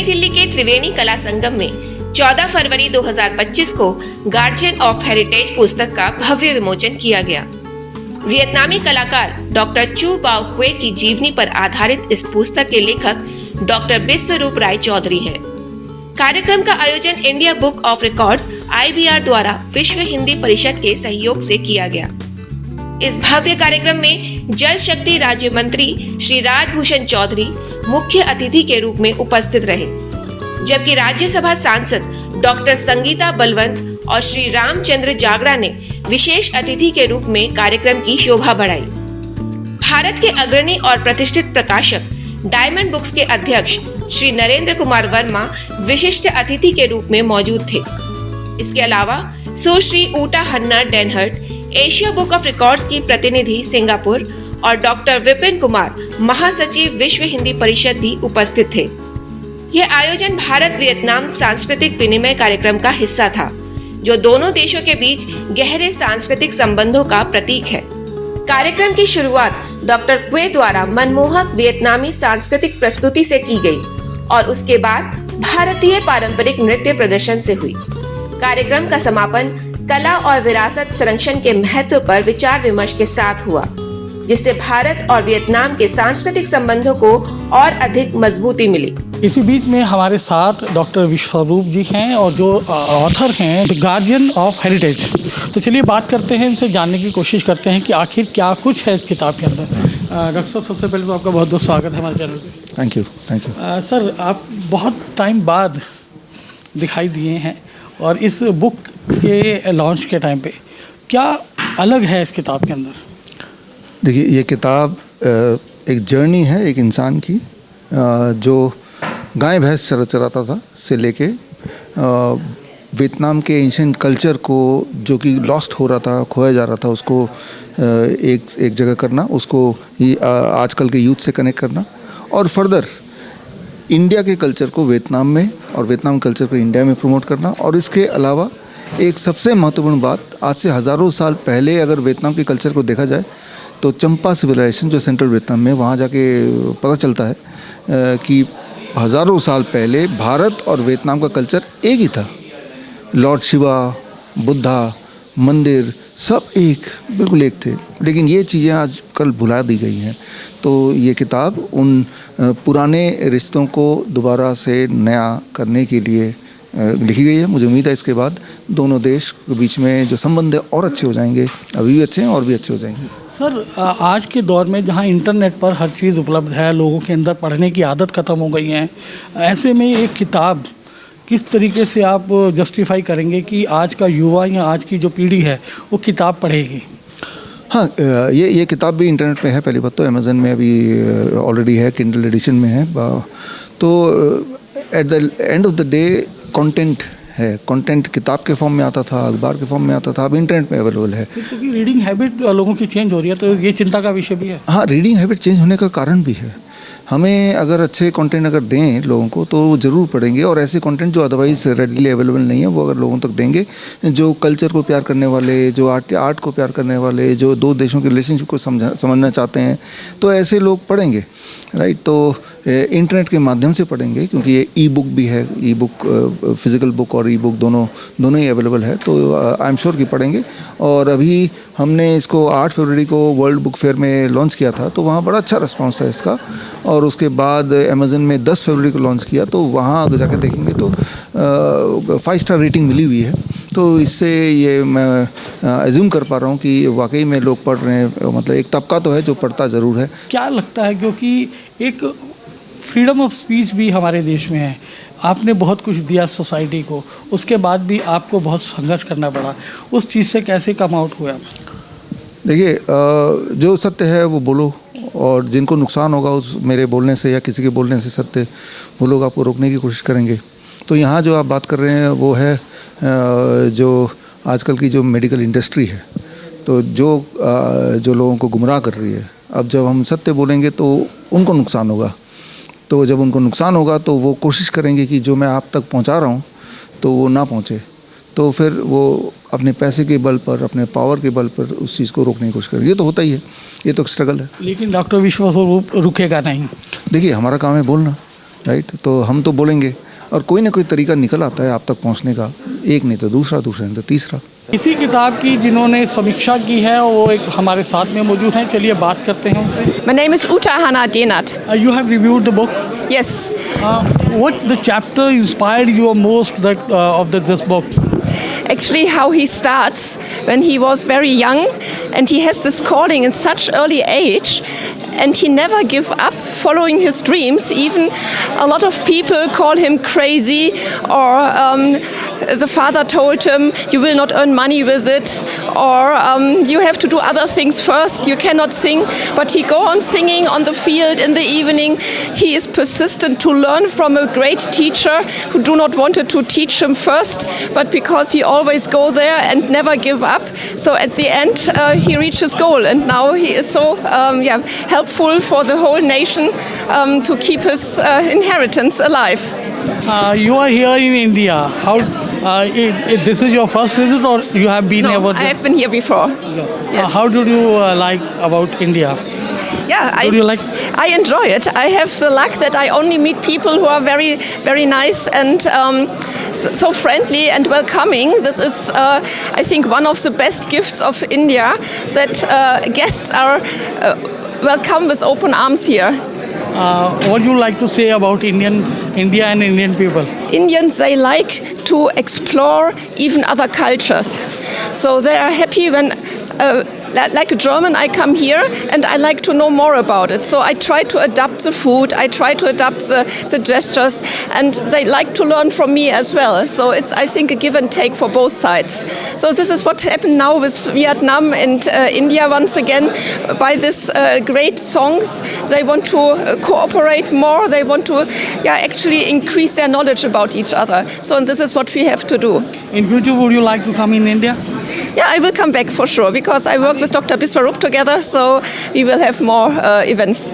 दिल्ली के त्रिवेणी कला संगम में 14 फरवरी 2025 को गार्जियन ऑफ हेरिटेज पुस्तक का भव्य विमोचन किया गया। वियतनामी कलाकार डॉक्टर चू बाओ क्वे की जीवनी पर आधारित इस पुस्तक के लेखक डॉक्टर विश्वरूप राय चौधरी हैं। कार्यक्रम का आयोजन India book of records IBR द्वारा विश्व हिंदी परिषद के सहयोग से किया गया। इस भव्य कार्यक्रम में जल शक्ति राज्य मंत्री श्री राजभूषण चौधरी मुख्य अतिथि के रूप में उपस्थित रहे, जबकि राज्यसभा सांसद डॉक्टर संगीता बलवंत और श्री रामचंद्र जागड़ा ने विशेष अतिथि के रूप में कार्यक्रम की शोभा बढ़ाई। भारत के अग्रणी और प्रतिष्ठित प्रकाशक डायमंड बुक्स के अध्यक्ष श्री नरेंद्र कुमार वर्मा विशिष्ट अतिथि के रूप में मौजूद थे। इसके अलावा सुश्री ऊटा हन्ना डेनहर्ट, एशिया बुक ऑफ रिकॉर्ड्स की प्रतिनिधि सिंगापुर और डॉक्टर विपिन कुमार, महासचिव विश्व हिंदी परिषद भी उपस्थित थे। यह आयोजन भारत वियतनाम सांस्कृतिक विनिमय कार्यक्रम का हिस्सा था, जो दोनों देशों के बीच गहरे सांस्कृतिक संबंधों का प्रतीक है। कार्यक्रम की शुरुआत डॉक्टर क्वे द्वारा मनमोहक वियतनामी सांस्कृतिक प्रस्तुति से की गई और उसके बाद भारतीय पारंपरिक नृत्य प्रदर्शन से हुई। कार्यक्रम का समापन कला और विरासत संरक्षण के महत्व पर विचार विमर्श के साथ हुआ, जिससे भारत और वियतनाम के सांस्कृतिक संबंधों को और अधिक मजबूती मिली। इसी बीच में हमारे साथ डॉक्टर विश्वरूप जी हैं और जो ऑथर हैं द गार्जियन ऑफ हेरिटेज। तो चलिए बात करते हैं, इनसे जानने की कोशिश करते हैं कि आखिर क्या कुछ है इस किताब के अंदर। डॉक्टर साहब, सबसे पहले तो आपका बहुत बहुत स्वागत है हमारे चैनल पे। Thank you. सर, आप बहुत टाइम बाद दिखाई दिए हैं और इस बुक के लॉन्च के टाइम पे क्या अलग है इस किताब के अंदर? देखिए, ये किताब एक जर्नी है एक इंसान की, जो गाय भैंस चराता था से लेके वियतनाम के एंशिएंट कल्चर को, जो कि लॉस्ट हो रहा था, खोया जा रहा था, उसको एक जगह करना, उसको आजकल के यूथ से कनेक्ट करना और फर्दर इंडिया के कल्चर को वियतनाम में और वियतनाम कल्चर को इंडिया में प्रमोट करना। और इसके अलावा एक सबसे महत्वपूर्ण बात, आज से हज़ारों साल पहले अगर वियतनाम के कल्चर को देखा जाए तो चंपा सिविलाइजेशन जो सेंट्रल वियतनाम में, वहाँ जाके पता चलता है कि हज़ारों साल पहले भारत और वियतनाम का कल्चर एक ही था। लॉर्ड शिवा, बुद्धा, मंदिर सब बिल्कुल एक थे, लेकिन ये चीज़ें आजकल भुला दी गई हैं। तो ये किताब उन पुराने रिश्तों को दोबारा से नया करने के लिए लिखी गई है। मुझे उम्मीद है इसके बाद दोनों देश के बीच में जो संबंध है और अच्छे हो जाएंगे, अभी भी अच्छे हैं और भी अच्छे हो जाएंगे। सर, आज के दौर में जहां इंटरनेट पर हर चीज़ उपलब्ध है, लोगों के अंदर पढ़ने की आदत ख़त्म हो गई है, ऐसे में एक किताब किस तरीके से आप जस्टिफाई करेंगे कि आज का युवा या आज की जो पीढ़ी है वो किताब पढ़ेगी? हाँ, ये किताब भी इंटरनेट पे है। पहली बात तो अमेज़न में अभी ऑलरेडी है, किंडल एडिशन में है। तो at the end of the day content है। कंटेंट किताब के फॉर्म में आता था, अखबार के फॉर्म में आता था, अब इंटरनेट में अवेलेबल है। क्योंकि रीडिंग हैबिट लोगों की चेंज हो रही है, तो ये चिंता का विषय भी है। हाँ, रीडिंग हैबिट चेंज होने का कारण भी है। हमें अगर अच्छे कंटेंट अगर दें लोगों को तो वो ज़रूर पढ़ेंगे, और ऐसे कंटेंट जो अदरवाइज़ रेडीली अवेलेबल नहीं है वो अगर लोगों तक देंगे, जो कल्चर को प्यार करने वाले, जो आर्ट को प्यार करने वाले, जो दो देशों के रिलेशनशिप को समझना चाहते हैं, तो ऐसे लोग पढ़ेंगे, राइट। तो इंटरनेट के माध्यम से पढ़ेंगे, क्योंकि ये ई बुक भी है, ई बुक फिज़िकल बुक और ई बुक दोनों ही अवेलेबल है। तो आई एम श्योर कि पढ़ेंगे। और अभी हमने इसको 8 फरवरी को वर्ल्ड बुक फेयर में लॉन्च किया था, तो वहाँ बड़ा अच्छा रिस्पॉन्स है इसका। और उसके बाद अमेज़न में 10 फरवरी को लॉन्च किया, तो वहाँ अगर जाकर देखेंगे तो 5 स्टार रेटिंग मिली हुई है। तो इससे ये मैं एज्यूम कर पा रहा हूँ कि वाकई में लोग पढ़ रहे हैं, मतलब एक तबका तो है जो पढ़ता ज़रूर है। क्या लगता है, क्योंकि एक फ्रीडम ऑफ स्पीच भी हमारे देश में है, आपने बहुत कुछ दिया सोसाइटी को, उसके बाद भी आपको बहुत संघर्ष करना पड़ा, उस चीज़ से कैसे कम आउट हुआ? देखिए, जो सत्य है वो बोलो, और जिनको नुकसान होगा उस मेरे बोलने से या किसी के बोलने से सत्य, वो लोग आपको रोकने की कोशिश करेंगे। तो यहाँ जो आप बात कर रहे हैं वो है जो आजकल की जो मेडिकल इंडस्ट्री है, तो जो लोगों को गुमराह कर रही है। अब जब हम सत्य बोलेंगे तो उनको नुकसान होगा, तो जब उनको नुकसान होगा तो वो कोशिश करेंगे कि जो मैं आप तक पहुंचा रहा हूं तो वो ना पहुंचे, तो फिर वो अपने पैसे के बल पर, अपने पावर के बल पर उस चीज़ को रोकने की कोशिश करेंगे। ये तो होता ही है, ये तो स्ट्रगल है। लेकिन डॉक्टर विश्वरूप रुकेगा नहीं। देखिए, हमारा काम है बोलना, राइट। तो हम तो बोलेंगे और कोई ना कोई तरीका निकल आता है आप तक पहुंचने का, एक नहीं तो दूसरा, दूसरा नहीं तो तीसरा। इसी किताब की जिन्होंने समीक्षा की है वो एक हमारे साथ में मौजूद हैं, चलिए बात करते हैं उनसे। My name is Uta Hanna Denat. You have reviewed the book. Yes. What the chapter inspired you most of this book? Actually, how he starts when he was very young and he has this calling in such early age and he never give up following his dreams. Even a lot of people call him crazy or the father told him, you will not earn money with it, or you have to do other things first, you cannot sing. But he go on singing on the field in the evening. He is persistent to learn from a great teacher who do not wanted to teach him first, but because he always go there and never give up. So at the end, he reached his goal, and now he is so helpful for the whole nation to keep his inheritance alive. You are here in India. How this is your first visit, or you have been here? I have been here before. Yes. How did you like about India? Yeah, Do you like? I enjoy it. I have the luck that I only meet people who are very, very nice and so friendly and welcoming. This is, I think, one of the best gifts of India, that guests are welcome with open arms here. What do you like to say about India and Indian people? Indians, they like to explore even other cultures. So they are happy when, like a German, I come here and I like to know more about it. So I try to adapt the food, I try to adapt the gestures, and they like to learn from me as well. So it's, I think, a give and take for both sides. So this is what happened now with Vietnam and India once again. By this great songs, they want to cooperate more, they want to actually increase their knowledge about each other. So and this is what we have to do. In future, would you like to come in India? Yeah, I will come back for sure, because I work with Dr. Biswarup together, so we will have more events.